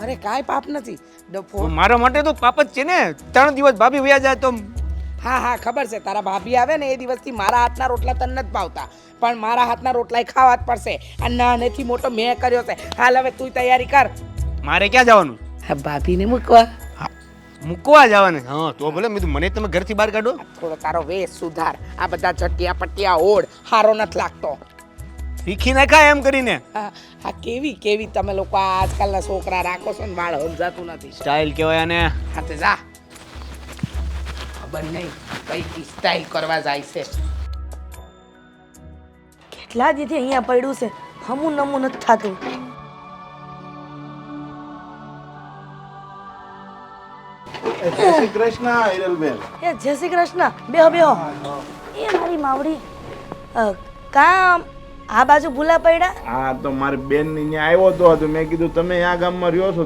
અરે કાંઈ પાપ નથી ડફો. મારા માટે તો પાપ જ છે ને. 3 દિવસ ભાભી વયા જાય તો હા હા ખબર છે, તારા ભાભી આવે ને એ દિવસથી મારા હાથના રોટલા તને નથી ભાવતા, પણ મારા હાથના રોટલા ખાવા જ પડશે. આ નાનેથી મોટો મેં કર્યો છે. હાલ હવે તું તૈયારી કર. મારે ક્યાં જવાનું? હા ભાભીને મૂકવા. મૂકવા જવાનું? હા તો ભલે. મેં મને તમે ઘરથી બહાર કાઢો. થોડો તારો વેશ સુધાર. આ બધા જટિયા પટિયા ઓઢ હારો નથી લાગતો. શીખી નાખાય એમ કરીને. હા કેવી કેવી તમે લોકો આ આજકાલના છોકરા રાખો છો ને, વાળ સમજાતું નથી. સ્ટાઇલ કહેવાય આને. હા તે જા. ખબર નહીં કઈ સ્ટાઇલ કરવા જાય છે. કેટલા દીથી અહીંયા પડ્યું છે, હમું નમું નથી થતું. જય શ્રી કૃષ્ણ હિરલબેન. એ જય શ્રી કૃષ્ણ. બેહો બેહો. એ મારી માવડી કામ આ બાજુ ભૂલા પડ્યા. હા તો મારી બેન ની ત્યાં આવ્યો તો મેં કીધું તમે આ ગામમાં રહ્યો છો